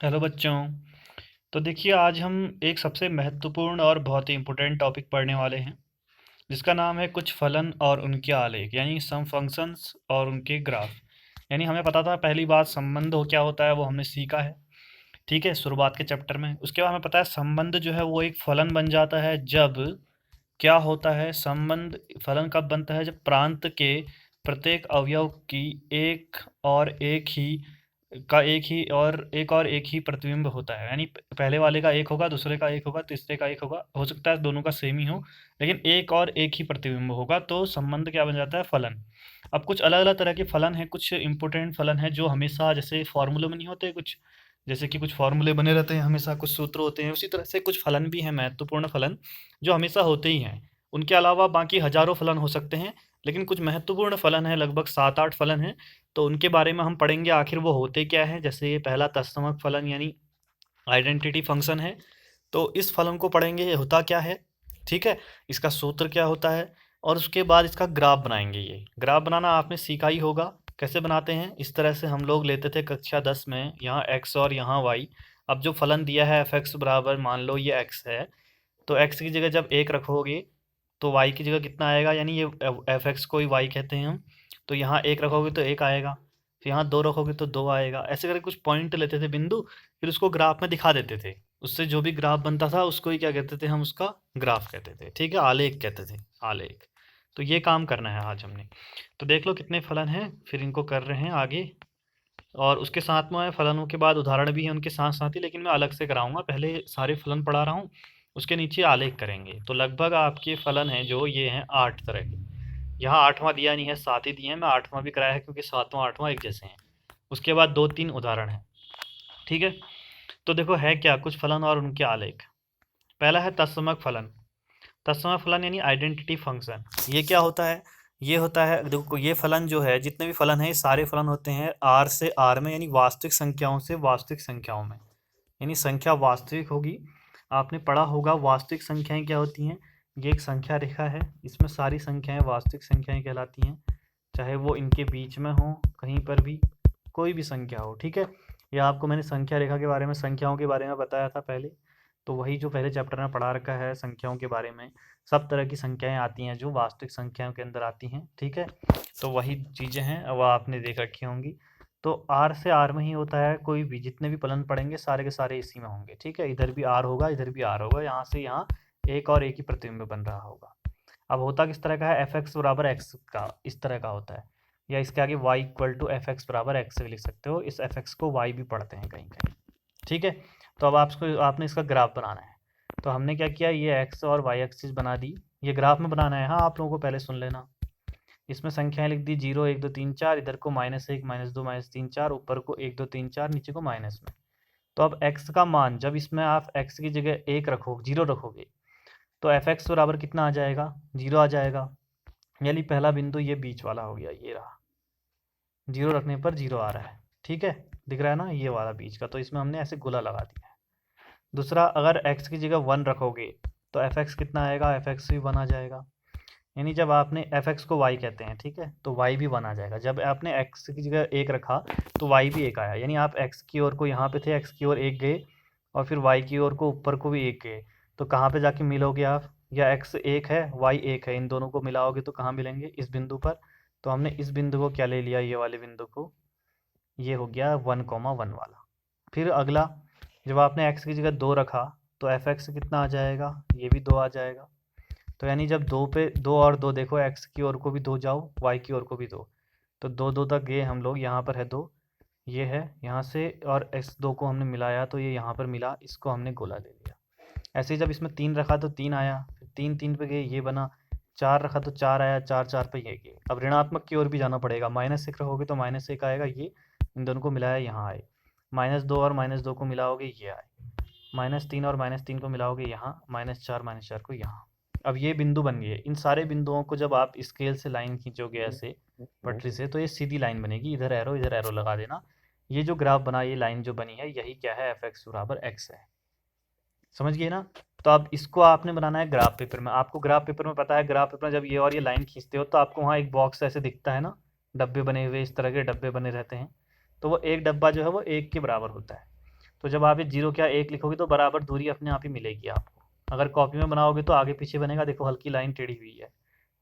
Hello बच्चों। तो देखिए, आज हम एक सबसे महत्वपूर्ण और बहुत ही इम्पोर्टेंट टॉपिक पढ़ने वाले हैं, जिसका नाम है कुछ फलन और उनके आलेख, यानी सम फंक्शंस और उनके ग्राफ। यानी हमें पता था, पहली बात संबंध हो क्या होता है वो हमने सीखा है, ठीक है, शुरुआत के चैप्टर में। उसके बाद हमें पता है संबंध जो है वो एक फलन बन जाता है जब क्या होता है, संबंध फलन कब बनता है, जब प्रांत के प्रत्येक अवयव की एक और एक ही प्रतिबिंब होता है। यानी पहले वाले का एक होगा, दूसरे का एक होगा, तीसरे का एक होगा, हो सकता है दोनों का सेम ही हो, लेकिन एक और एक ही प्रतिबिंब होगा, तो संबंध क्या बन जाता है, फलन। अब कुछ अलग अलग तरह के फलन हैं, कुछ इंपॉर्टेंट फलन हैं जो हमेशा जैसे फॉर्मूले में नहीं होते कुछ, जैसे कि कुछ फॉर्मूले बने रहते हैं हमेशा, कुछ सूत्र होते हैं, उसी तरह से कुछ फलन भी हैं महत्वपूर्ण फलन जो हमेशा होते ही हैं। उनके अलावा बाकी हजारों फलन हो सकते हैं, लेकिन कुछ महत्वपूर्ण फलन हैं, लगभग 7-8 फलन हैं, तो उनके बारे में हम पढ़ेंगे आखिर वो होते क्या हैं। जैसे ये पहला तत्समक फलन यानी आइडेंटिटी फंक्शन है, तो इस फलन को पढ़ेंगे, ये होता क्या है, ठीक है, इसका सूत्र क्या होता है, और उसके बाद इसका ग्राफ बनाएंगे। ये ग्राफ बनाना आपने सीखा ही होगा, कैसे बनाते हैं। इस तरह से हम लोग लेते थे कक्षा 10 में, यहाँ x और यहाँ y। अब जो फलन दिया है एफ एक्स बराबर, मान लो ये x है, तो x की जगह जब एक रखोगे तो y की जगह कितना आएगा, यानी ये एफ एक्स को ही y कहते हैं हम, तो यहाँ एक रखोगे तो एक आएगा, फिर यहाँ दो रखोगे तो दो आएगा। ऐसे करके कुछ पॉइंट लेते थे, बिंदु, फिर उसको ग्राफ में दिखा देते थे। उससे जो भी ग्राफ बनता था उसको ही क्या कहते थे, हम उसका ग्राफ कहते थे, ठीक है, आलेख कहते थे, आलेख। तो ये काम करना है आज हमने। तो देख लो कितने फलन हैं, फिर इनको कर रहे हैं आगे, और उसके साथ में फलनों के बाद उदाहरण भी हैं उनके साथ साथ ही, लेकिन मैं अलग से कराऊंगा, पहले सारे फलन पढ़ा रहा हूँ, उसके नीचे आलेख करेंगे। तो लगभग आपके फलन हैं जो ये हैं 8 तरह के। यहाँ आठवां दिया नहीं है, 7 ही दिए हैं, मैं आठवां भी कराया है क्योंकि सातवां आठवां एक जैसे हैं। उसके बाद 2-3 उदाहरण हैं, ठीक है। तो देखो है क्या, कुछ फलन और उनके आलेख। पहला है तत्समक फलन। तत्समक फलन यानी आइडेंटिटी फंक्शन। ये क्या होता है, ये होता है, देखो ये फलन जो है, जितने भी फलन हैं ये सारे फलन होते हैं आर से आर में, यानी वास्तविक संख्याओं से वास्तविक संख्याओं में। यानी संख्या वास्तविक होगी, आपने पढ़ा होगा वास्तविक संख्याएं क्या होती हैं। ये एक संख्या रेखा है, इसमें सारी संख्याएं वास्तविक संख्याएं कहलाती हैं, चाहे वो इनके बीच में हो, कहीं पर भी कोई भी संख्या हो, ठीक है। या आपको मैंने संख्या रेखा के बारे में, संख्याओं के बारे में बताया था पहले, तो वही जो पहले चैप्टर में पढ़ा रखा है संख्याओं के बारे में। सब तरह की संख्याएं आती हैं जो वास्तविक संख्याओं के अंदर आती हैं, ठीक है। तो वही चीज़ें हैं, वो आपने देख रखी होंगी। तो आर से आर में ही होता है, कोई भी जितने भी फलन पढ़ेंगे सारे के सारे इसी में होंगे, ठीक है। इधर भी आर होगा, इधर भी आर होगा, यहाँ से यहाँ एक और एक ही प्रतिबिंब बन रहा होगा। अब होता किस तरह का है, एफ एक्स बराबर एक्स का, इस तरह का होता है, या इसके आगे y equal to f x बराबर एक्स से भी लिख सकते हो। इस एफ एक्स को y भी पढ़ते हैं कहीं कहीं, ठीक है। तो अब आपको आपने इसका ग्राफ बनाना है, तो हमने क्या किया, ये x और y एक्सिस बना दी। ये ग्राफ में बनाना है, हाँ, आप लोगों को पहले सुन लेना। इसमें संख्याएं लिख दी, 0 1 2 3 4, इधर को -1 -2 -3 4, ऊपर को 1 2 3 4, नीचे को माइनस में। तो अब x का मान, जब इसमें आप x की जगह एक रखो, 0 रखोगे, तो एफ एक्स बराबर कितना आ जाएगा, 0 आ जाएगा। यानी पहला बिंदु ये बीच वाला हो गया, ये रहा, 0 रखने पर 0 आ रहा है, ठीक है, दिख रहा है ना, ये वाला बीच का, तो इसमें हमने ऐसे गोला लगा दिया है। दूसरा, अगर x की जगह 1 रखोगे तो एफ एक्स कितना आएगा, एफ एक्स भी 1 आ जाएगा। यानी जब आपने एफ एक्स को y कहते हैं, ठीक है, तो y भी 1 आ जाएगा। जब आपने x की जगह एक रखा तो y भी एक आया, यानी आप x की ओर को यहाँ पे थे, x की ओर एक गए, और फिर y की ओर को ऊपर को भी एक गए, तो कहाँ पे जाके मिलोगे आप, या x एक है y एक है, इन दोनों को मिलाओगे तो कहाँ मिलेंगे, इस बिंदु पर। तो हमने इस बिंदु को क्या ले लिया, ये वाले बिंदु को, ये हो गया 1,1 वाला। फिर अगला, जब आपने x की जगह 2 रखा तो एफ एक्स कितना आ जाएगा, ये भी 2 आ जाएगा। तो यानी जब 2 पे 2 और 2, देखो x की ओर को भी 2 जाओ, y की ओर को भी 2, तो 2 2 तक गए हम लोग, यहाँ पर है 2, ये है यहाँ से, और इस 2 को हमने मिलाया तो ये यहाँ पर मिला, इसको हमने गोला ले लिया। ऐसे ही जब इसमें 3 रखा तो 3 आया, फिर 3 3 पे गए, ये बना। 4 रखा तो 4 आया, 4 4 पे ये गए। अब ऋणात्मक की ओर भी जाना पड़ेगा, -1 रखोगे तो -1 आएगा, ये इन दोनों को मिलाया यहाँ आए। -2 और -2 को मिलाओगे ये आए। -3 और -3 को मिलाओगे यहाँ, -4 को यहाँ। अब ये बिंदु बन गए। इन सारे बिंदुओं को जब आप स्केल से लाइन खींचोगे ऐसे पटरी से, तो ये सीधी लाइन बनेगी, इधर एरो लगा देना। ये जो ग्राफ बना, ये लाइन जो बनी है, यही क्या है, एफ एक्स बराबर एक्स है। समझ गए ना। तो अब इसको आपने बनाना है ग्राफ पेपर में। आपको ग्राफ पेपर में पता है, ग्राफ पेपर में जब ये और ये लाइन खींचते हो तो आपको वहाँ एक बॉक्स ऐसे दिखता है ना, डब्बे बने हुए, इस तरह के डब्बे बने रहते हैं, तो वो एक डब्बा जो है वो एक के बराबर होता है। तो जब आप ये 0 क्या 1 लिखोगे तो बराबर दूरी अपने आप ही मिलेगी आपको। अगर कॉपी में बनाओगे तो आगे पीछे बनेगा, देखो हल्की लाइन टेढ़ी हुई है।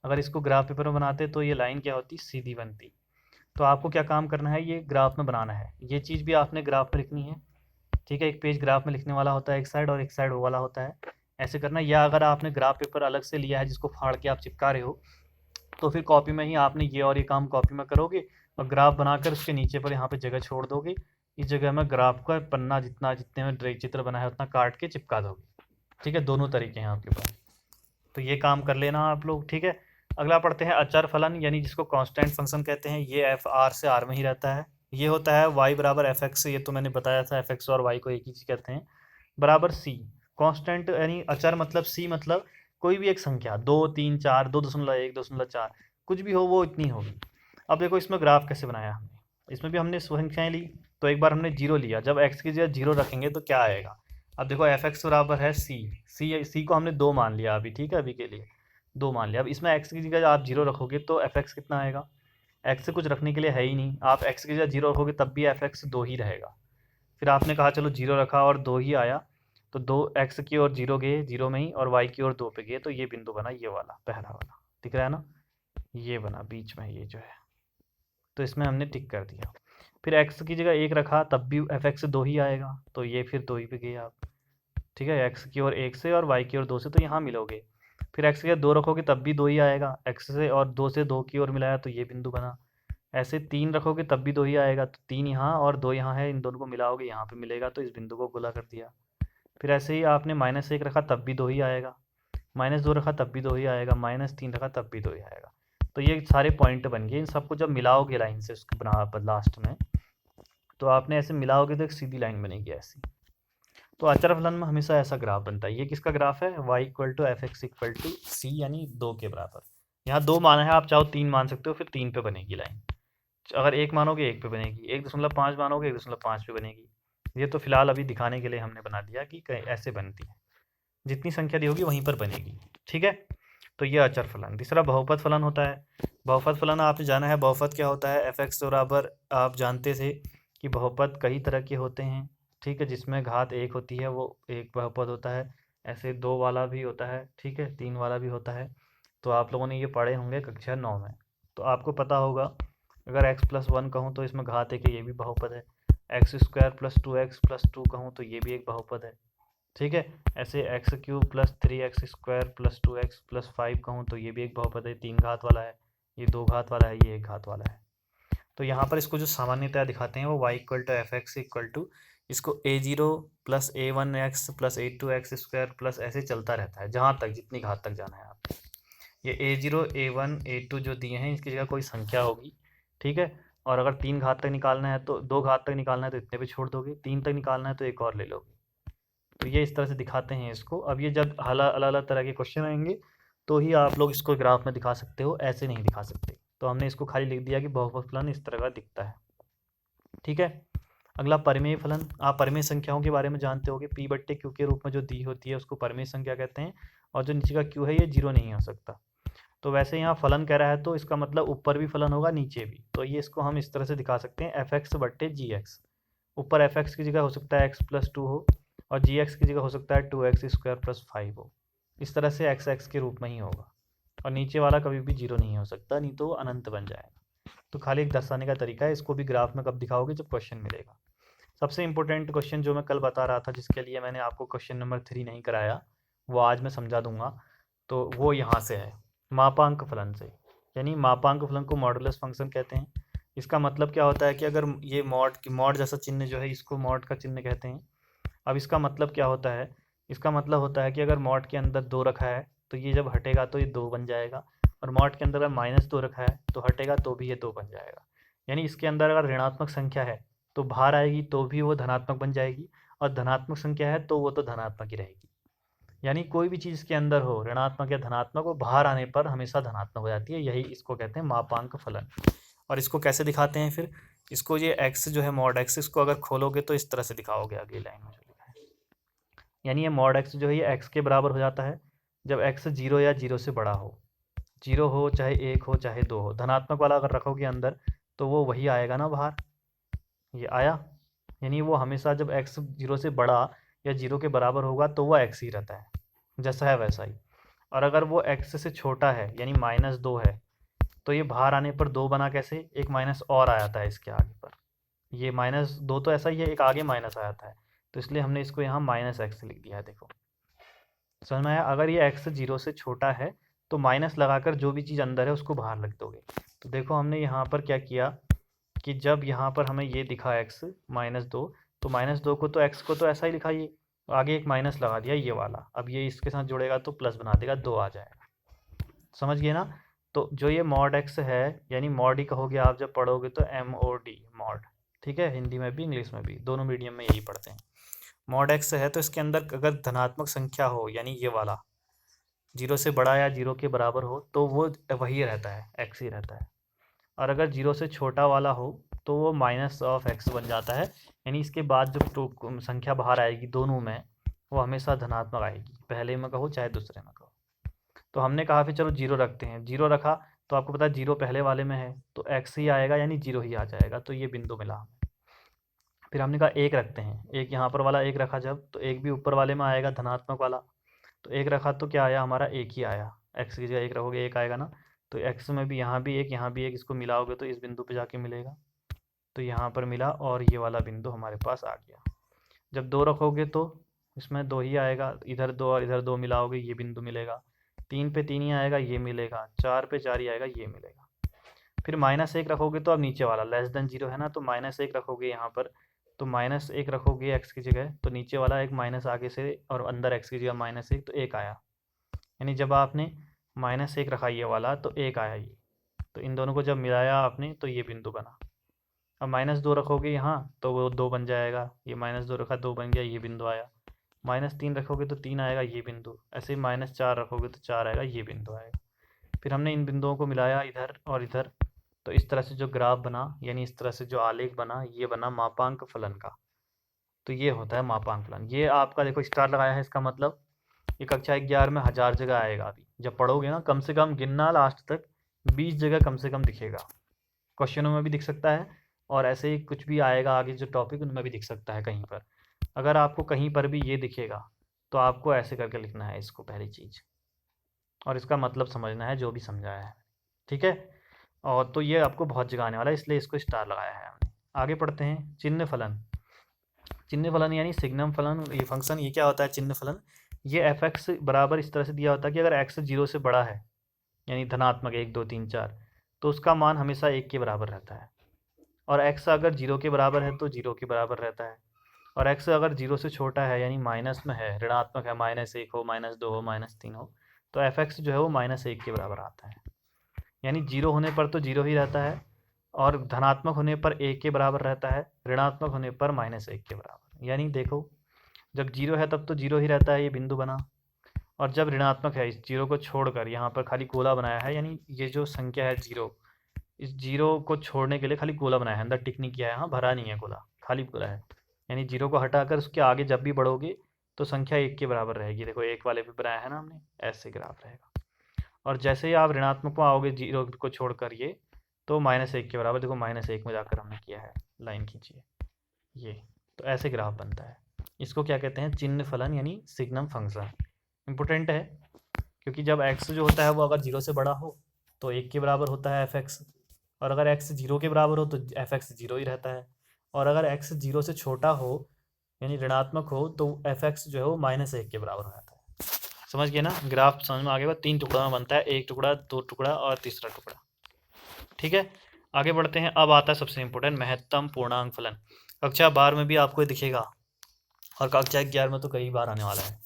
अगर इसको ग्राफ पेपर में बनाते तो ये लाइन क्या होती, सीधी बनती। तो आपको क्या काम करना है, ये ग्राफ में बनाना है, ये चीज़ भी आपने ग्राफ में लिखनी है। ठीक है, एक पेज ग्राफ में लिखने वाला होता है एक साइड, और एक साइड वो वाला होता है, ऐसे करना। या अगर आपने ग्राफ पेपर अलग से लिया है जिसको फाड़ के आप चिपका रहे हो, तो फिर कॉपी में ही आपने ये और ये काम कॉपी में करोगे, और ग्राफ बनाकर उसके नीचे पर यहाँ पे जगह छोड़ दोगे। इस जगह में ग्राफ का पन्ना जितना जितने में चित्र बना है उतना काट के चिपका दोगे। ठीक है, दोनों तरीके हैं आपके पास, तो ये काम कर लेना आप लोग। ठीक है, अगला पढ़ते हैं अचर फलन, यानी जिसको कांस्टेंट फंक्शन कहते हैं। ये एफ आर से आर में ही रहता है। ये होता है वाई बराबर एफ एक्स, ये तो मैंने बताया था, एफ एक्स और वाई को एक ही चीज़ कहते हैं, बराबर सी। कांस्टेंट यानी अचर मतलब सी मतलब कोई भी एक संख्या, 2 3 4 2.1 2.4 कुछ भी हो वो इतनी होगी। अब देखो इसमें ग्राफ कैसे बनाया हमने, इसमें भी हमने संख्याएं ली। तो एक बार हमने जीरो लिया, जब एक्स की जगह जीरो रखेंगे तो क्या आएगा। अब देखो एफ एक्स बराबर है सी, सी को हमने 2 मान लिया अभी, ठीक है, अभी के लिए 2 मान लिया। अब इसमें एक्स की जगह आप जीरो रखोगे तो एफ एक्स कितना आएगा, एक्स से कुछ रखने के लिए है ही नहीं, आप एक्स की जगह जीरो रखोगे तब भी एफ एक्स 2 ही रहेगा। फिर आपने कहा चलो जीरो रखा और 2 ही आया, तो 2 एक्स की ओर जीरो गए जीरो में ही, और वाई की ओर 2 पे गए, तो ये बिंदु बना, ये वाला पहला वाला दिख रहा है ना, ये बना बीच में ये जो है, तो इसमें हमने टिक कर दिया। फिर एक्स की जगह 1 रखा तब भी एफ एक्स 2 ही आएगा, तो ये फिर 2 ही पे गए आप। ठीक है, एक्स की ओर 1 से और वाई की ओर 2 से, तो यहाँ मिलोगे। फिर एक्स की जगह 2 रखोगे तब भी 2 ही आएगा, एक्स से और 2 से 2 की ओर मिलाया तो ये बिंदु बना। ऐसे 3 रखोगे तब भी 2 ही आएगा, तो 3 यहाँ और 2 यहाँ है, इन दोनों को मिलाओगे यहाँ पे मिलेगा, तो इस बिंदु को गुला कर दिया। फिर ऐसे ही आपने -1 रखा तब भी 2 ही आएगा, -2 रखा तब भी 2 ही आएगा, -3 रखा तब भी 2 ही आएगा। तो ये सारे पॉइंट बन गए, इन सबको जब मिलाओगे लाइन से उसके बना लास्ट में, तो आपने ऐसे मिलाओगे तो एक सीधी लाइन बनेगी ऐसी। तो अचर फलन में हमेशा ऐसा ग्राफ बनता है। ये किसका ग्राफ है, y equal to f x equal to c, यानी 2 के बराबर। यहाँ 2 माना है, आप चाहो 3 मान सकते हो, फिर 3 पे बनेगी लाइन। अगर 1 मानोगे 1 पे बनेगी, 1.5 मानोगे 1.5 पे बनेगी। ये तो फिलहाल अभी दिखाने के लिए हमने बना दिया कि ऐसे बनती है, जितनी संख्या दी होगी वहीं पर बनेगी। ठीक है, तो ये अचर फलन। तीसरा बहुपद फलन होता है। बहुपद फलन आपने जाना है, बहुपद क्या होता है, एफ एक्स बराबर आप जानते थे कि बहुपद कई तरह के होते हैं। ठीक है, जिसमें घात 1 होती है वो एक बहुपद होता है, ऐसे 2 वाला भी होता है, ठीक है, 3 वाला भी होता है। तो आप लोगों ने ये पढ़े होंगे कक्षा 9 में, तो आपको पता होगा। अगर x+1 कहूँ तो इसमें घात 1 है, ये भी बहुपद है। x² + 2x+2 कहूँ तो ये भी एक बहुपद है। ठीक है, ऐसे x³ + 3x² + 2x + 5 कहूँ तो ये भी एक बहुपद है, 3 घात वाला है, ये 2 घात वाला है, ये 1 घात वाला है। तो यहाँ पर इसको जो सामान्यतः दिखाते हैं वो y equal to f x equal to, इसको a0 + a1x + a2x² प्लस ऐसे चलता रहता है जहाँ तक जितनी घात तक जाना है आप। ये a0 a1 a2 जो दिए हैं इसकी जगह कोई संख्या होगी। ठीक है, और अगर 3 घात तक निकालना है तो 2 घात तक निकालना है तो इतने पे छोड़ दोगे, 3 तक निकालना है तो एक और ले लोगे। तो ये इस तरह से दिखाते हैं इसको। अब ये जब अलग अलग तरह के क्वेश्चन आएंगे तो ही आप लोग इसको ग्राफ में दिखा सकते हो, ऐसे नहीं दिखा सकते। तो हमने इसको खाली लिख दिया कि बहुपद फलन इस तरह का दिखता है। ठीक है, अगला परिमेय फलन। आप परिमेय संख्याओं के बारे में जानते होगे, p/q के रूप में जो दी होती है उसको परिमेय संख्या कहते हैं, और जो नीचे का q है ये 0 नहीं हो सकता। तो वैसे यहाँ फलन कह रहा है तो इसका मतलब ऊपर भी फलन होगा नीचे भी, तो ये इसको हम इस तरह से दिखा सकते हैं f(x/gx)। ऊपर f(x) की जगह हो सकता है x+2 हो, और gx की जगह हो सकता है 2x² + 5 हो। इस तरह से x के रूप में ही होगा, और नीचे वाला कभी भी 0 नहीं हो सकता, नहीं तो वो अनंत बन जाएगा। तो खाली एक दर्शाने का तरीका है, इसको भी ग्राफ में कब दिखाओगे, जब क्वेश्चन मिलेगा। सबसे इंपॉर्टेंट क्वेश्चन जो मैं कल बता रहा था, जिसके लिए मैंने आपको क्वेश्चन नंबर 3 नहीं कराया, वो आज मैं समझा दूंगा। तो वो यहाँ से है, मापांक फलन से। यानी मापांक फलन को मॉडुलस फंक्शन कहते हैं। इसका मतलब क्या होता है कि अगर ये मॉड जैसा चिन्ह जो है, इसको मॉड का चिन्ह कहते हैं। अब इसका मतलब क्या होता है, इसका मतलब होता है कि अगर मॉड के अंदर 2 रखा है तो ये जब हटेगा तो ये 2 बन जाएगा, और मॉड के अंदर अगर -2 रखा है तो हटेगा तो भी ये 2 बन जाएगा। यानी इसके अंदर अगर ऋणात्मक संख्या है तो बाहर आएगी तो भी वो धनात्मक बन जाएगी, और धनात्मक संख्या है तो वो तो धनात्मक ही रहेगी। यानी कोई भी चीज़ इसके अंदर हो, ऋणात्मक या धनात्मक, वो बाहर आने पर हमेशा धनात्मक हो जाती है। यही इसको कहते हैं मापांक फलन। और इसको कैसे दिखाते हैं फिर, इसको ये x जो है मॉड x, इसको अगर खोलोगे तो इस तरह से दिखाओगे अगली लाइन में जो लिखा है। यानी ये मॉड x जो है ये x के बराबर हो जाता है जब x 0 या 0 से बड़ा हो। 0 हो चाहे 1 हो चाहे 2 हो, धनात्मक वाला अगर रखोगे अंदर तो वो वही आएगा ना बाहर, ये आया। यानी वो हमेशा जब x 0 से बड़ा या 0 के बराबर होगा तो वो x ही रहता है, जैसा है वैसा ही। और अगर वो x से छोटा है यानी -2 है, तो ये बाहर आने पर 2 बना कैसे, एक माइनस और आ जाता है इसके आगे पर। ये -2 तो ऐसा ही है, एक आगे माइनस आ जाता है, तो इसलिए हमने इसको यहाँ -x लिख दिया है। देखो समझ में आया? अगर ये x 0 से छोटा है तो माइनस लगाकर जो भी चीज़ अंदर है उसको बाहर रख दोगे। तो देखो हमने यहाँ पर क्या किया कि जब यहाँ पर हमें ये दिखा x -2, तो -2 को तो x को तो ऐसा ही लिखा, ये आगे एक माइनस लगा दिया ये वाला। अब ये इसके साथ जुड़ेगा तो प्लस बना देगा, 2 आ जाएगा। समझ गए ना? तो जो ये मॉड x है, यानी मॉड ही कहोगे आप जब पढ़ोगे तो MOD मॉड, ठीक है? हिंदी में भी इंग्लिश में भी, दोनों मीडियम में यही पढ़ते हैं। मॉड x है तो इसके अंदर अगर धनात्मक संख्या हो, यानी ये वाला 0 से बड़ा या 0 के बराबर हो, तो वो वही रहता है, x ही रहता है। और अगर 0 से छोटा वाला हो तो वो -x बन जाता है, यानी इसके बाद जो संख्या बाहर आएगी दोनों में, वो हमेशा धनात्मक आएगी, पहले में कहो चाहे दूसरे में कहो। तो हमने कहा फिर चलो 0 रखते हैं, 0 रखा तो आपको पता है 0 पहले वाले में है तो x ही आएगा, यानी 0 ही आ जाएगा, तो ये बिंदु मिला हमें। फिर हमने कहा 1 रखते हैं, एक यहाँ पर वाला 1 रखा जब, तो 1 भी ऊपर वाले में आएगा धनात्मक वाला, तो 1 रखा तो क्या आया हमारा, 1 ही आया। x की जगह 1 रखोगे 1 आएगा ना, तो x में भी यहाँ भी 1 यहाँ भी 1, इसको मिलाओगे तो इस बिंदु पे जाके मिलेगा, तो यहाँ पर मिला और ये वाला बिंदु हमारे पास आ गया। जब 2 रखोगे तो इसमें 2 ही आएगा, इधर 2 और इधर 2 मिलाओगे ये बिंदु मिलेगा। 3 पे 3 ही आएगा, ये मिलेगा। 4 पे 4 ही आएगा, ये मिलेगा। फिर -1 रखोगे तो अब नीचे वाला <0 है ना, तो -1 रखोगे यहाँ पर, तो -1 रखोगे x की जगह, तो नीचे वाला एक माइनस आगे से और अंदर x की जगह -1, तो 1 आया। यानी जब आपने -1 रखा ये वाला तो 1 आया ये, तो इन दोनों को जब मिलाया आपने तो ये बिंदु बना। अब -2 रखोगे यहाँ तो वो 2 बन जाएगा, ये -2 रखा 2 बन गया, ये बिंदु आया। -3 रखोगे तो 3 आएगा, ये बिंदु। ऐसे ही -4 रखोगे तो 4 आएगा, ये बिंदु आएगा। फिर हमने इन बिंदुओं को मिलाया इधर और इधर, तो इस तरह से जो ग्राफ बना, यानी इस तरह से जो आलेख बना, ये बना मापांक फलन का। तो ये होता है मापांक फलन। ये आपका देखो स्टार लगाया है, इसका मतलब ये कक्षा 11 में 1000 जगह आएगा। अभी जब पढ़ोगे ना, कम से कम गिनना लास्ट तक, 20 जगह कम से कम दिखेगा। क्वेश्चनों में भी दिख सकता है और ऐसे ही कुछ भी आएगा आगे जो टॉपिक, उनमें भी दिख सकता है कहीं पर। अगर आपको कहीं पर भी ये दिखेगा तो आपको ऐसे करके लिखना है इसको, पहली चीज़, और इसका मतलब समझना है जो भी समझाया है, ठीक है? और तो ये आपको बहुत जगह आने वाला है, इसलिए इसको स्टार लगाया है हमने। आगे पढ़ते हैं चिन्ह फलन। चिन्ह फलन यानी सिग्नम फलन, ये फंक्शन, ये क्या होता है चिन्ह फलन? ये f(x) बराबर इस तरह से दिया होता है कि अगर x 0 से बड़ा है, यानी धनात्मक 1 2 3 4, तो उसका मान हमेशा 1 के बराबर रहता है। और x अगर 0 के बराबर है तो 0 के बराबर रहता है। और x अगर 0 से छोटा है, यानी माइनस में है, ऋणात्मक है, -1 हो, -2 हो, -3 हो, तो f(x) जो है वो -1 के बराबर आता है। यानी 0 होने पर तो 0 ही रहता है, और धनात्मक होने पर 1 के बराबर रहता है, ऋणात्मक होने पर -1 के बराबर। यानी देखो, जब 0 है तब तो 0 ही रहता है, ये बिंदु बना। और जब ऋणात्मक है, इस 0 को छोड़कर यहाँ पर खाली गोला बनाया है, यानी ये जो संख्या है 0, इस 0 को छोड़ने के लिए खाली गोला बनाया है, अंदर टिक नहीं किया है, यहाँ भरा नहीं है गोला, खाली गोला है। यानी 0 को हटाकर उसके आगे जब भी बढ़ोगे तो संख्या 1 के बराबर रहेगी। देखो 1 वाले पे बनाया है ना हमने, ऐसे ग्राफ रहेगा। और जैसे ही आप ऋणात्मक में आओगे 0 को छोड़कर ये, तो -1 के बराबर, देखो -1 में जाकर हमने किया है, लाइन खींचिए ये, तो ऐसे ग्राफ बनता है। इसको क्या कहते हैं? चिन्ह फलन, यानी सिग्नम फंक्शन। इम्पोर्टेंट है क्योंकि जब x जो होता है वो अगर 0 से बड़ा हो तो 1 के बराबर होता है f(x), और अगर x 0 के बराबर हो तो f(x) 0 ही रहता है। और अगर x 0 से छोटा हो, यानी ऋणात्मक हो, तो f(x) जो है वो -1 के बराबर हो जाता है। समझ गए ना? ग्राफ समझ में आ गया? 3 टुकड़ा में बनता है, 1 टुकड़ा, 2 टुकड़ा और तीसरा टुकड़ा, ठीक है? आगे बढ़ते हैं। अब आता है सबसे इम्पोर्टेंट, महत्तम पूर्णांक फलन। कक्षा 12 में भी आपको दिखेगा और कक्षा 11 में तो कई बार आने वाला है।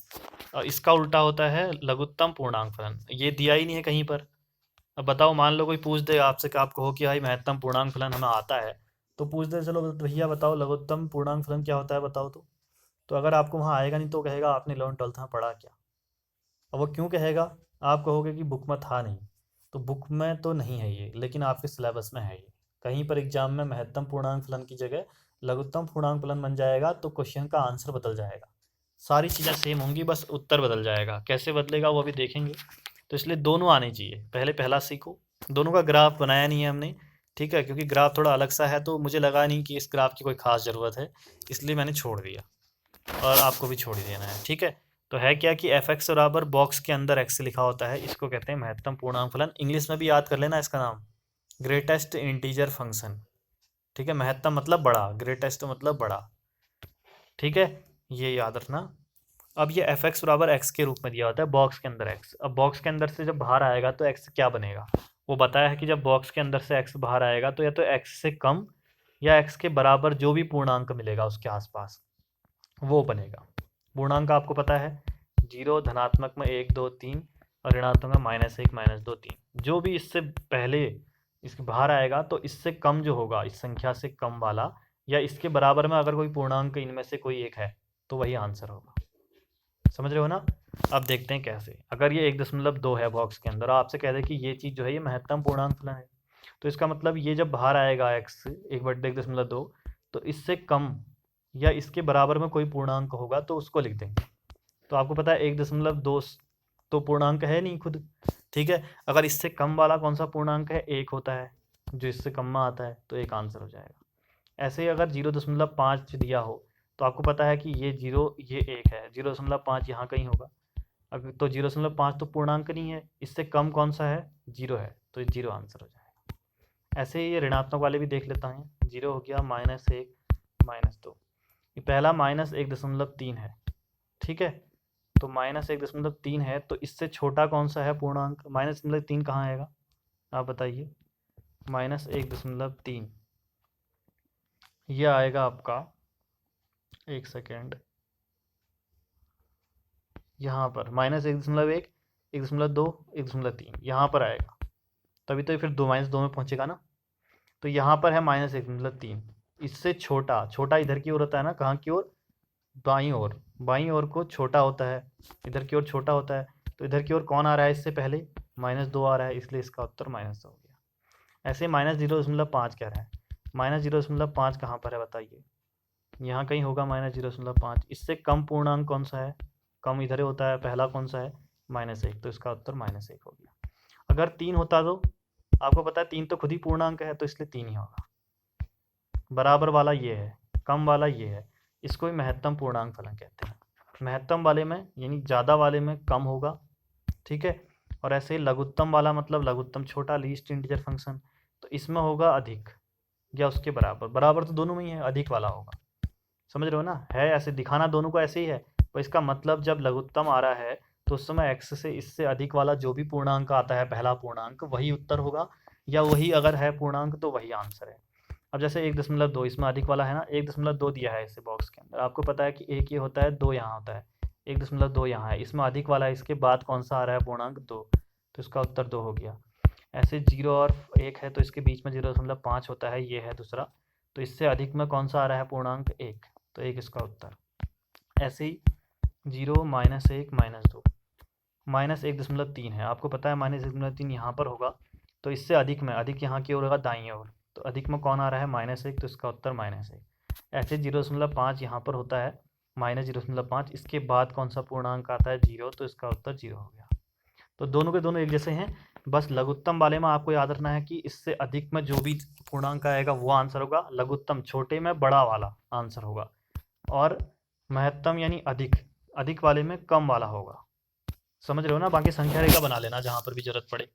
और इसका उल्टा होता है लघुत्तम पूर्णांक फलन। ये दिया ही नहीं है कहीं पर। अब बताओ, मान लो कोई पूछ दे आपसे कि आप कहो कि भाई महत्तम पूर्णांक फलन हमें आता है, तो पूछ दे चलो भैया बताओ लघुत्तम पूर्णांक फलन क्या होता है, बताओ। तो अगर आपको वहाँ आएगा नहीं तो कहेगा आपने 11th-12th में पढ़ा क्या। अब वो क्यों कहेगा? आप कहोगे कि बुक में था नहीं, तो बुक में तो नहीं है ये, लेकिन आपके सिलेबस में है ये। कहीं पर एग्जाम में महत्तम पूर्णांक फलन की जगह लघुत्तम पूर्णांक फलन बन जाएगा तो क्वेश्चन का आंसर बदल जाएगा। सारी चीज़ें सेम होंगी, बस उत्तर बदल जाएगा। कैसे बदलेगा वो अभी देखेंगे। तो इसलिए दोनों आने चाहिए, पहले पहला सीखो। दोनों का ग्राफ बनाया नहीं है हमने, ठीक है, क्योंकि ग्राफ थोड़ा अलग सा है तो मुझे लगा नहीं कि इस ग्राफ की कोई ख़ास ज़रूरत है, इसलिए मैंने छोड़ दिया और आपको भी छोड़ ही देना है। ठीक है, तो है क्या कि एफ एक्स बराबर बॉक्स के अंदर एक्स लिखा होता है, इसको कहते हैं महत्तम पूर्णांक फलन। इंग्लिश में भी याद कर लेना इसका नाम, ग्रेटेस्ट इंटीजर फंक्शन। ठीक है, महत्तम मतलब बड़ा, ग्रेटेस्ट मतलब बड़ा। ठीक है, ये याद रखना। अब ये एफ एक्स बराबर एक्स के रूप में दिया होता है, बॉक्स के अंदर एक्स। अब बॉक्स के अंदर से जब बाहर आएगा तो एक्स क्या बनेगा, वो बताया है कि जब बॉक्स के अंदर से एक्स बाहर आएगा तो या तो एक्स से कम या एक्स के बराबर जो भी पूर्णांक मिलेगा उसके आसपास वो बनेगा। पूर्णांक आपको पता है, 0, धनात्मक में 1 2 3 और ऋणात्मक में -1 -2 3। जो भी इससे पहले इसके बाहर आएगा तो इससे कम जो होगा, इस संख्या से कम वाला या इसके बराबर में अगर कोई पूर्णांक इनमें से कोई एक है तो वही आंसर होगा। समझ रहे हो ना। अब देखते हैं कैसे। अगर ये 1.2 है बॉक्स के अंदर, आपसे कह दे कि ये चीज़ जो है ये महत्तम पूर्णांक फलन है, तो इसका मतलब ये जब बाहर आएगा एक्स 1/1.2 तो इससे कम या इसके बराबर में कोई पूर्णांक होगा तो उसको लिख देंगे। तो आपको पता है 1.2 तो पूर्णांक है नहीं खुद। ठीक है, अगर इससे कम वाला कौन सा पूर्णांक है, 1 होता है, जो इससे कम में आता है तो एक आंसर हो जाएगा। ऐसे ही अगर 0.5 दिया हो तो आपको पता है कि ये 0 ये 1 है, 0.5 यहाँ कहीं होगा। अगर तो 0.5 तो पूर्णांक नहीं है, इससे कम कौन सा है, 0 है, तो ये 0 आंसर हो जाएगा। ऐसे ही ये ऋणात्मक वाले भी देख लेता हूँ। 0 हो गया, -1 -2, ये पहला -1.3 है। ठीक है, तो -1.3 है तो इससे छोटा कौन सा है पूर्णांक, -3 कहाँ आएगा आप बताइए। -1.3 ये आएगा आपका, एक सेकेंड, यहाँ पर -1.1 1.2 1.3 यहाँ पर आएगा, तभी तो फिर -2 में पहुँचेगा ना। तो यहाँ पर है -1.3, इससे छोटा, छोटा इधर की ओर होता है ना, कहाँ की ओर, बाईं ओर, बाईं ओर को छोटा होता है, इधर की ओर छोटा होता है। तो इधर की ओर कौन आ रहा है इससे पहले, -2 आ रहा है, इसलिए इसका उत्तर -2 हो गया। ऐसे -0.5 कह रहा है, -0.5 कहाँ पर है बताइए, यहाँ कहीं होगा -0.5। इससे कम पूर्णांक कौन सा है, कम इधर होता है, पहला कौन सा है, -1, तो इसका उत्तर -1 हो गया। अगर 3 होता तो आपको पता है 3 तो खुद ही पूर्णांक है, तो इसलिए 3 ही होगा। बराबर वाला ये है, कम वाला ये है, इसको ही महत्तम पूर्णांक फलन कहते हैं। महत्तम वाले में यानी ज़्यादा वाले में कम होगा। ठीक है, और ऐसे ही लघुत्तम वाला मतलब लघुत्तम छोटा, लीस्ट इंटीजर फंक्शन, तो इसमें होगा अधिक या उसके बराबर। बराबर तो दोनों में ही है, अधिक वाला होगा। समझ रहे हो ना, है ऐसे दिखाना दोनों को ऐसे ही है, तो इसका मतलब जब लघुत्तम आ रहा है तो उस समय एक्स से इससे अधिक वाला जो भी पूर्णांक आता है, पहला पूर्णांक, वही उत्तर होगा, या वही अगर है पूर्णांक तो वही आंसर है। अब जैसे 1.2 इसमें अधिक वाला है ना, 1.2 दिया है इसे बॉक्स के अंदर, आपको पता है कि एक ये होता है, 2 यहाँ होता है, 1.2 यहाँ है, इसमें अधिक वाला है, इसके बाद कौन सा आ रहा है पूर्णांक, 2, तो इसका उत्तर 2 हो गया। ऐसे 0 और 1 है तो इसके बीच में 0.5 होता है, ये है दूसरा, तो इससे अधिक में कौन सा आ रहा है पूर्णांक, 1, तो 1 इसका उत्तर। ऐसे ही 0 -1 -2 -1.3 है, आपको पता है -1.3 यहाँ पर होगा, तो इससे अधिक में, अधिक यहाँ की ओर होगा दाईं ओर, तो अधिक में कौन आ रहा है, -1, तो इसका उत्तर -1। ऐसे 0.5 यहाँ पर होता है, -0.5, इसके बाद कौन सा पूर्णांक आता है, 0, तो इसका उत्तर 0 हो गया। तो दोनों के दोनों एक जैसे हैं, बस लघुत्तम वाले में आपको याद रखना है कि इससे अधिक में जो भी पूर्णांक आएगा वो आंसर होगा, लघुत्तम छोटे में बड़ा वाला आंसर होगा, और महत्तम यानी अधिक, अधिक वाले में कम वाला होगा। समझ रहे हो ना, बाकी संख्या रेखा बना लेना जहाँ पर भी जरूरत पड़े।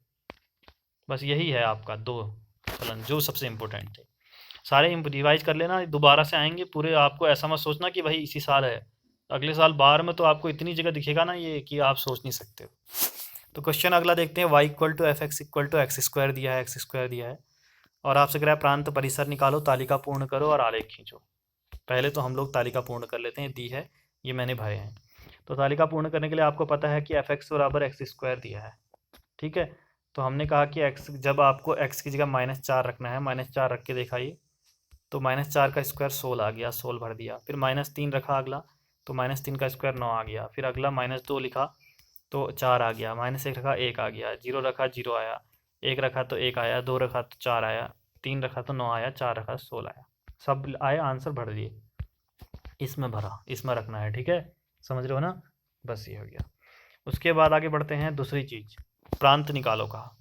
बस यही है आपका 2 फलन जो सबसे इम्पोर्टेंट थे। सारे रिवाइज कर लेना, दोबारा से आएंगे पूरे, आपको ऐसा मत सोचना कि भाई इसी साल है, अगले साल बाहर में तो आपको इतनी जगह दिखेगा ना ये कि आप सोच नहीं सकते हो। तो क्वेश्चन अगला देखते हैं, y = f(x) = x² दिया है, x² दिया है, और आपसे कह रहा है प्रांत परिसर निकालो, तालिका पूर्ण करो और आलेख खींचो। पहले तो हम लोग तालिका पूर्ण कर लेते हैं, दी है, ये मैंने भरे हैं। तो तालिका पूर्ण करने के लिए आपको पता है कि f(x) = x² दिया है। ठीक है, तो हमने कहा कि x, जब आपको x की जगह -4 रखना है, -4 रख के दिखाइए, तो -4 का स्क्वायर 16 आ गया, 16 भर दिया। फिर -3 रखा अगला, तो -3 का स्क्वायर 9 आ गया। फिर अगला -2 लिखा तो 4 आ गया, -1 रखा 1 आ गया, 0 रखा 0 आया, 1 रखा तो 1 आया, 2 रखा तो 4 आया, 3 रखा तो 9 आया, 4 रखा तो 16 आया, सब आए, आंसर भर दिए। इसमें भरा, इसमें रखना है। ठीक है, समझ रहे हो ना, बस ये हो गया। उसके बाद आगे बढ़ते हैं, दूसरी चीज़, प्रांत निकालो कहा।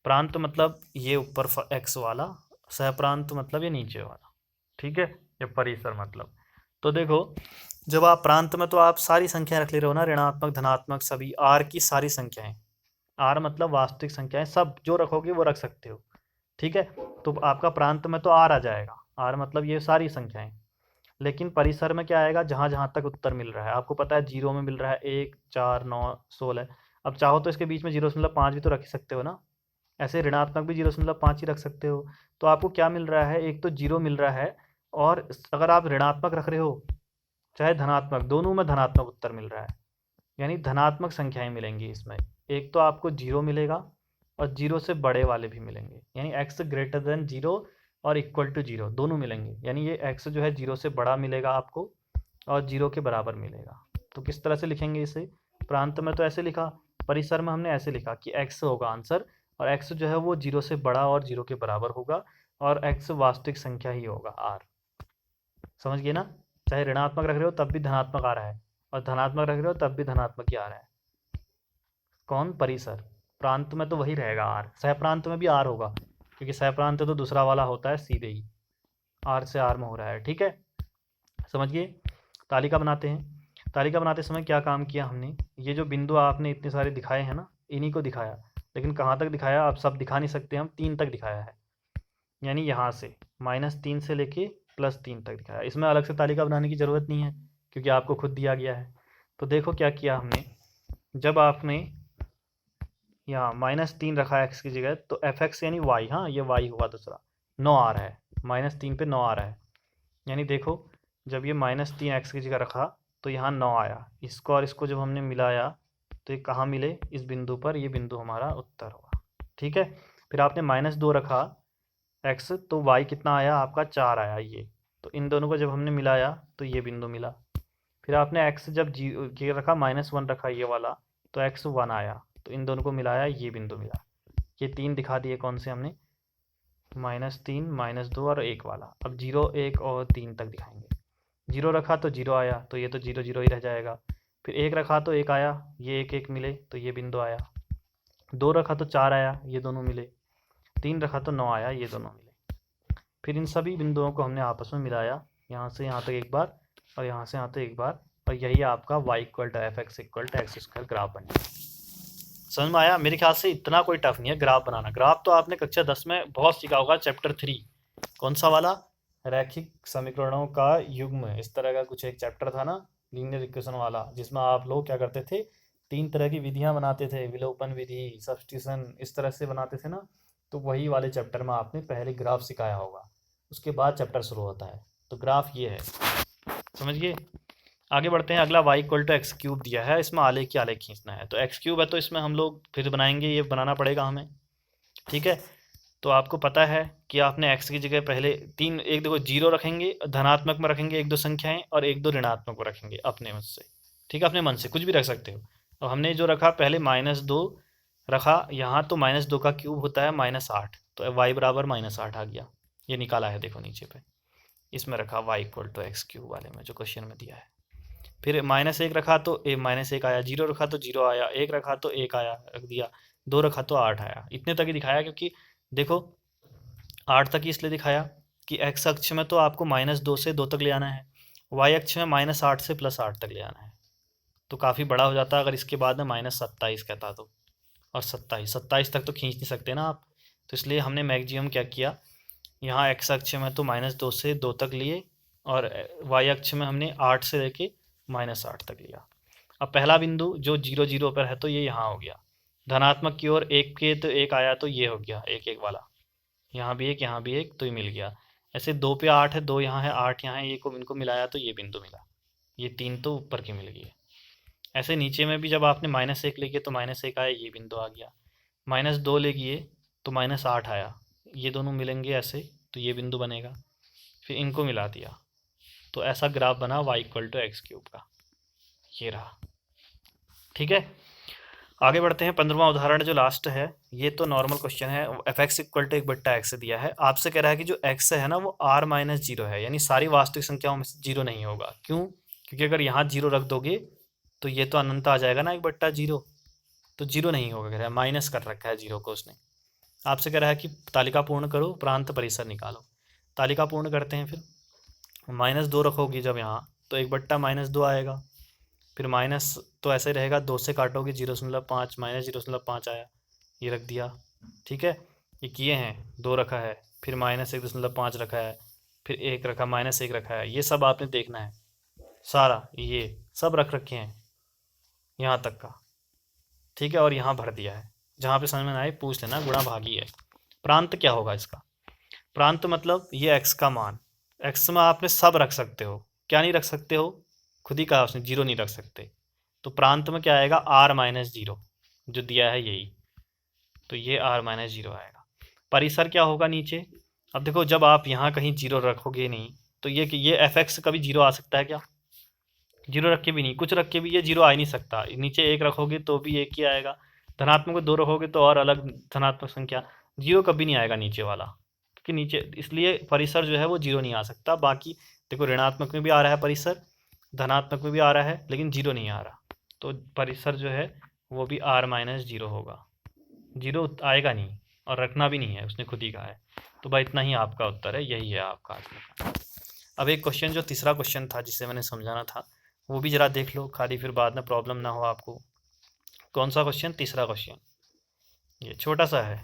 प्रांत मतलब ये ऊपर x वाला सहप्रांत मतलब ये नीचे वाला, ठीक है, ये परिसर मतलब। तो देखो, जब आप प्रांत में तो आप सारी संख्याएं रख ले रहे हो ना, ऋणात्मक धनात्मक सभी आर की सारी संख्याएं, आर मतलब वास्तविक संख्याएं, सब जो रखोगे वो रख सकते हो, ठीक है। तो आपका प्रांत में तो आर आ जाएगा, आर मतलब ये सारी संख्याएं। लेकिन परिसर में क्या आएगा, जहां जहां तक उत्तर मिल रहा है, आपको पता है जीरो में मिल रहा है 1 4 9 16। अब चाहो तो इसके बीच में 0.5 भी तो रख ही सकते हो ना, ऐसे ऋणात्मक भी 0.5 ही रख सकते हो। तो आपको क्या मिल रहा है, एक तो जीरो मिल रहा है, और अगर आप ऋणात्मक रख रहे हो चाहे धनात्मक, दोनों में धनात्मक उत्तर मिल रहा है, यानी धनात्मक संख्याएं मिलेंगी इसमें। एक तो आपको जीरो मिलेगा और जीरो से बड़े वाले भी मिलेंगे, यानी एक्स ग्रेटर देन जीरो और इक्वल टू जीरो दोनों मिलेंगे, यानी ये एक्स जो है जीरो से बड़ा मिलेगा आपको और जीरो के बराबर मिलेगा। तो किस तरह से लिखेंगे इसे, प्रांत में तो ऐसे लिखा, परिसर में हमने ऐसे लिखा कि एक्स होगा आंसर, और एक्स जो है वो जीरो से बड़ा और जीरो के बराबर होगा, और एक्स वास्तविक संख्या ही होगा आर। समझ गए ना, चाहे ऋणात्मक रख रहे हो तब भी धनात्मक आ रहा है, और धनात्मक रख रहे हो तब भी धनात्मक ही आ रहा है। कौन, परिसर। प्रांत में तो वही रहेगा आर, सहप्रांत में भी आर होगा, क्योंकि सहप्रांत तो दूसरा वाला होता है सीधे ही, आर से आर में हो रहा है, ठीक है, समझ गए। तालिका बनाते हैं, तालिका बनाते समय क्या काम किया हमने, ये जो बिंदु आपने इतने सारे दिखाए हैं ना, इन्हीं को दिखाया, लेकिन कहाँ तक दिखाया, आप सब दिखा नहीं सकते, हम 3 तक दिखाया है, यानी यहाँ से -3 से लेके +3 तक दिखाया। इसमें अलग से तालिका बनाने की ज़रूरत नहीं है, क्योंकि आपको खुद दिया गया है। तो देखो क्या किया हमने, जब आपने यहाँ -3 रखा है एक्स की जगह, तो एफ एक्स यानी वाई, हाँ ये वाई हुआ दूसरा, 9 आ रहा है, -3 पे 9 आ रहा है, यानी देखो जब ये -3 एक्स की जगह रखा तो यहाँ 9 आया, इसको और इसको जब हमने मिलाया तो ये कहाँ मिले, इस बिंदु पर, ये बिंदु हमारा उत्तर हुआ, ठीक है। फिर आपने -2 रखा एक्स, तो वाई कितना आया आपका, 4 आया ये, तो इन दोनों को जब हमने मिलाया तो ये बिंदु मिला। फिर आपने एक्स जब ये रखा, -1 रखा ये वाला, तो एक्स 1 आया, तो इन दोनों को मिलाया, ये बिंदु मिला। ये 3 दिखा दिए कौन से हमने, -3 -2 और 1 वाला। अब 0 1 और 3 तक दिखाएंगे। 0 रखा तो 0 आया, तो ये तो 0 0 ही रह जाएगा। फिर 1 रखा तो 1 आया, ये 1 1 मिले तो ये बिंदु आया। 2 रखा तो 4 आया, ये दोनों मिले। 3 रखा तो 9 आया, ये दोनों मिले। फिर इन सभी बिंदुओं को हमने आपस में मिलाया, यहाँ से यहाँ तक एक बार और यहाँ से यहाँ तक एक बार, और यही आपका y equal to f x equal to x square graph बन गया। समझ में आया, मेरे ख्याल से इतना कोई टफ नहीं है ग्राफ बनाना। ग्राफ तो आपने कक्षा 10 में बहुत सीखा होगा, चैप्टर 3, कौन सा वाला, रैखिक समीकरणों का युग्म, इस तरह का कुछ एक चैप्टर था ना, लीनियर इक्वेशन वाला, जिसमें आप लोग क्या करते थे, 3 तरह की विधियां बनाते थे, विलोपन विधि, सब्स्टिट्यूशन, इस तरह से बनाते थे ना। तो वही वाले चैप्टर में आपने पहले ग्राफ सिखाया होगा, उसके बाद चैप्टर शुरू होता है। तो ग्राफ ये है, समझ गए। आगे बढ़ते हैं, अगला y equal to x cube दिया है, इसमें आलेख की आलेख खींचना है। तो एक्स क्यूब है तो इसमें हम लोग फिर बनाएंगे, ये बनाना पड़ेगा हमें, ठीक है। तो आपको पता है कि आपने x की जगह पहले 3, एक देखो 0 रखेंगे, धनात्मक में रखेंगे 1 2 संख्याएं, और 1 2 ऋणात्मक में रखेंगे अपने मन से, ठीक है, अपने मन से कुछ भी रख सकते हो। और हमने जो रखा पहले -2 रखा यहाँ, तो -2 का क्यूब होता है -8, तो y बराबर -8 आ गया, ये निकाला है देखो नीचे पे, इसमें रखा y equal to x cube वाले में जो क्वेश्चन में दिया है। फिर -1 रखा तो -1 आया, 0 रखा तो 0 आया, 1 रखा तो 1 आया, रख दिया, 2 रखा तो 8 आया। इतने तक ही दिखाया, क्योंकि देखो 8 तक ही इसलिए दिखाया कि x अक्ष में तो आपको -2 से 2 तक ले आना है, y अक्ष में -8 से +8 तक ले आना है, तो काफ़ी बड़ा हो जाता अगर इसके बाद में -27 कहता तो, और 27 तक तो खींच नहीं सकते ना आप। तो इसलिए हमने मैक्सिमम क्या किया, यहाँ x अक्ष में तो -2 से 2 तक लिए, और y अक्ष में हमने 8 से लेके -8 तक लिया। अब पहला बिंदु जो 0 0 पर है तो ये यहाँ हो गया, धनात्मक की ओर 1 के तो 1 आया, तो ये हो गया 1 1 वाला, यहाँ भी 1 यहाँ भी 1, तो ये मिल गया। ऐसे 2 पे 8 है, 2 यहाँ है 8 यहाँ है, ये को इनको मिलाया तो ये बिंदु मिला, ये 3 तो ऊपर की मिल गई। ऐसे नीचे में भी जब आपने -1 ले गए तो -1 आया, ये बिंदु आ गया। -2 ले गए तो -8 आया, ये दोनों मिलेंगे ऐसे, तो ये बिंदु बनेगा। फिर इनको मिला दिया, तो ऐसा ग्राफ बना y equal to x cube का, ये रहा, ठीक है। आगे बढ़ते हैं, 15वां उदाहरण जो लास्ट है, ये तो नॉर्मल क्वेश्चन है, f x equal to 1/x दिया है, आपसे कह रहा है कि जो x है ना वो r - 0 है, यानी सारी वास्तविक संख्याओं में से 0 नहीं होगा। क्यों, क्योंकि अगर यहाँ 0 रख दोगे तो ये तो अनंत आ जाएगा ना 1/0, तो 0 नहीं होगा, कह रहा है, माइनस कर रखा है 0 को उसने। आपसे कह रहा है कि तालिका पूर्ण करो, प्रांत परिसर निकालो। तालिका पूर्ण करते हैं। फिर -2 रखोगी जब यहाँ, तो 1/-2 आएगा। फिर माइनस तो ऐसे रहेगा, 2 से काटोगे 0.5 -0.5 आया, ये रख दिया। ठीक है, ये किए हैं, 2 रखा है, फिर -1.5 रखा है, फिर 1 रखा, -1 रखा है। ये सब आपने देखना है, सारा ये सब रख रखे हैं यहाँ तक का। ठीक है, और यहाँ भर दिया है। जहाँ पे समझ में आए पूछ लेना, गुणा भागी है। प्रांत क्या होगा इसका? प्रांत मतलब ये x का मान, x में आपने सब रख सकते हो, क्या नहीं रख सकते हो? खुद ही कहा उसने, 0 नहीं रख सकते। तो प्रांत में क्या आएगा? r-0 जो दिया है यही, तो ये r-0 आएगा। परिसर क्या होगा नीचे? अब देखो, जब आप यहाँ कहीं 0 रखोगे नहीं, तो ये fx कभी 0 आ सकता है क्या? 0 रख के भी नहीं, कुछ रख के भी ये 0 आ ही नहीं सकता। नीचे 1 रखोगे तो भी 1 ही आएगा, धनात्मक को 2 रखोगे तो और अलग धनात्मक संख्या। 0 कभी नहीं आएगा नीचे वाला, क्योंकि नीचे, इसलिए परिसर जो है वो 0 नहीं आ सकता। बाकी देखो, ऋणात्मक में भी आ रहा है परिसर, धनात्मक में भी आ रहा है, लेकिन 0 नहीं आ रहा। तो परिसर जो है वो भी r-0 होगा। 0 आएगा नहीं, और रखना भी नहीं है, उसने खुद ही कहा है। तो भाई इतना ही आपका उत्तर है, यही है आपका आज का। अब एक क्वेश्चन, जो तीसरा क्वेश्चन था जिसे मैंने समझाना था, वो भी जरा देख लो, खाली फिर बाद में प्रॉब्लम ना हो आपको। कौन सा क्वेश्चन? तीसरा क्वेश्चन, ये छोटा सा है,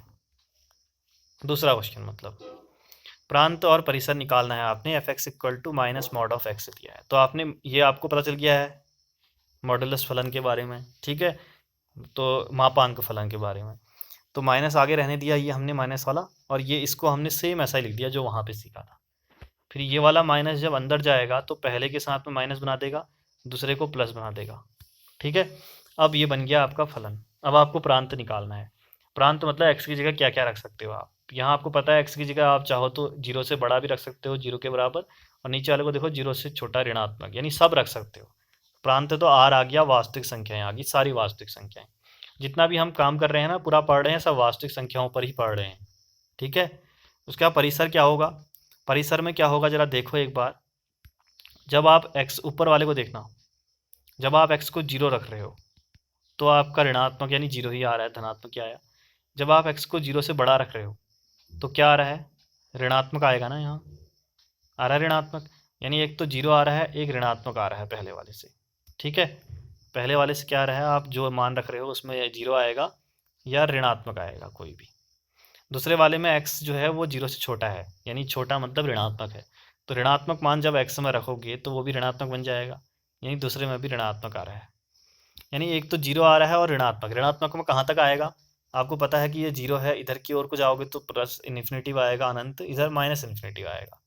दूसरा क्वेश्चन। मतलब प्रांत और परिसर निकालना है आपने, f(x) = -mod of x दिया है। तो आपने, ये आपको पता चल गया है मॉडुलस फलन के बारे में, ठीक है, तो मापांक फलन के बारे में। तो माइनस आगे रहने दिया ये हमने, माइनस वाला, और ये इसको हमने सेम ऐसा ही लिख दिया जो वहाँ पे सीखा था। फिर ये वाला माइनस जब अंदर जाएगा तो पहले के साथ में माइनस बना देगा, दूसरे को प्लस बना देगा। ठीक है, अब ये बन गया आपका फलन। अब आपको प्रांत निकालना है। प्रांत मतलब x की जगह क्या क्या रख सकते हो आप। यहाँ आपको पता है x की जगह आप चाहो तो 0 से बड़ा भी रख सकते हो, 0 के बराबर, और नीचे वाले को देखो 0 से छोटा ऋणात्मक, यानी सब रख सकते हो। प्रांत तो r आ गया, वास्तविक संख्याएं आ गई, सारी वास्तविक संख्याएं। जितना भी हम काम कर रहे हैं ना, पूरा पढ़ रहे हैं, सब वास्तविक संख्याओं पर ही पढ़ रहे हैं। ठीक है, उसका परिसर क्या होगा? परिसर में क्या होगा जरा देखो एक बार। जब आप x, ऊपर वाले को देखना, जब आप x को 0 रख रहे हो तो आपका ऋणात्मक यानी 0 ही आ रहा है, धनात्मक क्या आया। जब आप x को 0 से बड़ा रख रहे हो तो क्या आ रहा है? ऋणात्मक आएगा ना, यहाँ आ रहा है ऋणात्मक, यानी एक तो 0 आ रहा है, एक ऋणात्मक आ रहा है पहले वाले से। ठीक है, पहले वाले से क्या आ रहा है, आप जो मान रख रहे हो उसमें 0 आएगा या ऋणात्मक आएगा कोई भी। दूसरे वाले में x जो है वो 0 से छोटा है, यानी छोटा मतलब ऋणात्मक है। तो ऋणात्मक मान जब x में रखोगे तो वो भी ऋणात्मक बन जाएगा, यानी दूसरे में भी ऋणात्मक आ रहा है। यानी एक तो 0 आ रहा है और ऋणात्मक, ऋणात्मक में कहाँ तक आएगा? आपको पता है कि ये 0 है, इधर की ओर को जाओगे तो प्लस इन्फिनिटी आएगा अनंत, इधर माइनस इन्फिनिटी आएगा।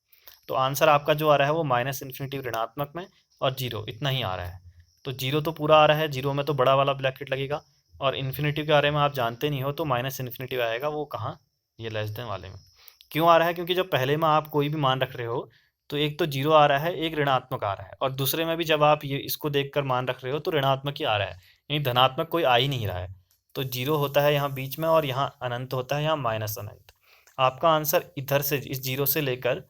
तो आंसर आपका जो आ रहा है वो माइनस इन्फिनिटी ऋणात्मक में, और 0 इतना ही आ रहा है। तो 0 तो पूरा आ रहा है, 0 में तो बड़ा वाला ब्रैकेट लगेगा, और इन्फिनिटी के बारे में आप जानते नहीं हो तो माइनस इन्फिनिटी आएगा, वो कहाँ? ये लेस देन वाले में। क्यों आ रहा है? क्योंकि जब पहले में आप कोई भी मान रख रहे हो तो एक तो 0 आ रहा है, एक ऋणात्मक आ रहा है, और दूसरे में भी जब आप ये इसको देखकर मान रख रहे हो तो ऋणात्मक ही आ रहा है, यानी धनात्मक कोई आ ही नहीं रहा है। तो 0 होता है यहाँ बीच में, और यहाँ अनंत होता है, यहाँ माइनस अनंत। आपका आंसर इधर से, इस 0 से लेकर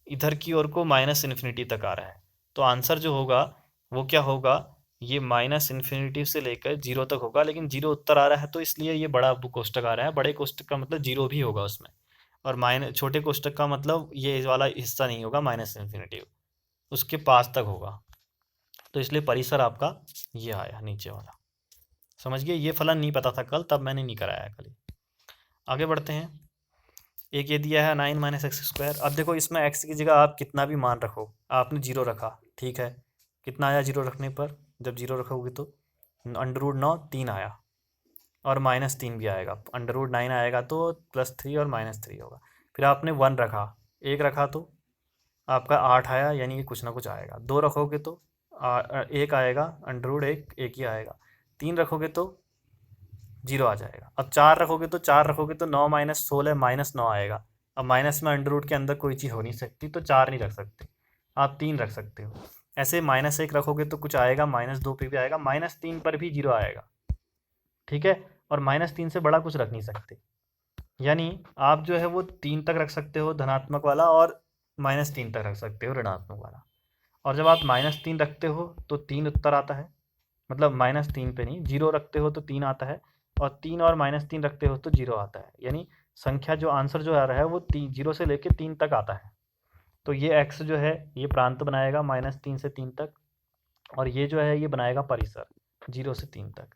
इधर की ओर को माइनस इन्फिनिटी तक आ रहा है। तो आंसर जो होगा वो क्या होगा? ये माइनस इन्फिनिटी से लेकर 0 तक होगा, लेकिन 0 उत्तर आ रहा है तो इसलिए ये बड़ा कोष्टक आ रहा है। बड़े कोष्टक का मतलब 0 भी होगा उसमें, और माइनस छोटे कोष्टक का मतलब ये वाला हिस्सा नहीं होगा, माइनस इन्फिनिटी उसके पास तक होगा। तो इसलिए परिसर आपका ये आया नीचे वाला। समझ गए? ये फलन नहीं पता था कल, तब मैंने नहीं कराया कल। आगे बढ़ते हैं। एक ये दिया है 9 - x²। अब देखो, इसमें x की जगह आप कितना भी मान रखो, आपने 0 रखा, ठीक है, कितना आया 0 रखने पर? जब 0 रखोगे तो √9 3 आया, और -3 भी आएगा। √9 आएगा तो +3 और -3 होगा। फिर आपने 1 रखा, 1 रखा तो आपका 8 आया, यानी कि कुछ ना कुछ आएगा। 2 रखोगे तो 1 आएगा, √1 1 ही आएगा। 3 रखोगे तो 0 आ जाएगा। अब 4 रखोगे तो 9 - 16 -9 आएगा। अब माइनस में अंडर रूट के अंदर कोई चीज़ हो नहीं सकती, तो 4 नहीं रख सकते, आप 3 रख सकते हो। ऐसे -1 रखोगे तो कुछ आएगा, -2 पे भी आएगा, -3 पर भी 0 आएगा। ठीक है, और -3 से बड़ा कुछ रख नहीं सकते, यानी आप जो है वो 3 तक रख सकते हो धनात्मक वाला, और -3 तक रख सकते हो ऋणात्मक वाला। और जब आप -3 रखते हो तो 3 उत्तर आता है, मतलब -3 पे नहीं, 0 रखते हो तो 3 आता है, और 3 और -3 रखते हो तो 0 आता है, यानी संख्या जो आंसर जो आ रहा है वो 0 से लेके 3 तक आता है। तो ये x जो है ये प्रांत बनाएगा -3 से 3 तक, और ये जो है ये बनाएगा परिसर 0 से 3 तक।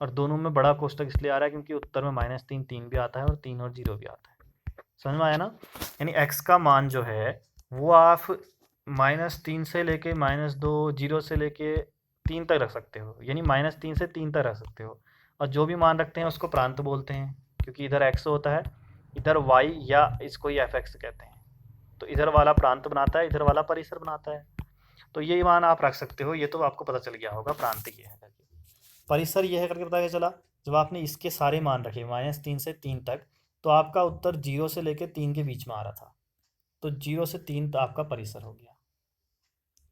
और दोनों में बड़ा कोष्ठक इसलिए आ रहा है क्योंकि उत्तर में -3 3 भी आता है और 3 और 0 भी आता है। समझ में आया ना? यानी x का मान जो है वो आप -3 से लेके -2, 0 से लेके 3 तक रख सकते हो, यानी -3 से 3 तक रख सकते हो। और जो भी मान रखते हैं उसको प्रांत बोलते हैं, क्योंकि इधर x होता है, इधर y या इसको ही fx कहते हैं। तो इधर वाला प्रांत बनाता है, इधर वाला परिसर बनाता है। तो ये मान आप रख सकते हो, ये तो आपको पता चल गया होगा प्रांत ये है करके। परिसर ये है करके पता चला जब आपने इसके सारे मान रखे -3 से 3 तक, तो आपका उत्तर 0 से लेके 3 के बीच में आ रहा था। तो 0 से 3 तो आपका परिसर हो गया।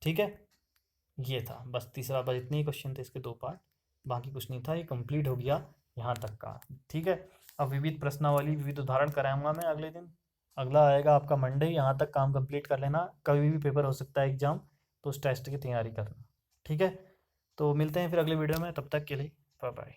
ठीक है, ये था बस तीसरा, बस इतने ही क्वेश्चन थे इसके 2 पार्ट, बाकी कुछ नहीं था। ये कंप्लीट हो गया यहाँ तक का। ठीक है, अब विविध प्रश्नावली, विविध उदाहरण कराऊंगा मैं अगले दिन। अगला आएगा आपका मंडे। यहाँ तक काम कंप्लीट कर लेना, कभी भी पेपर हो सकता है एग्जाम, तो उस टेस्ट की तैयारी करना। ठीक है, तो मिलते हैं फिर अगले वीडियो में, तब तक के लिए बाय बाय।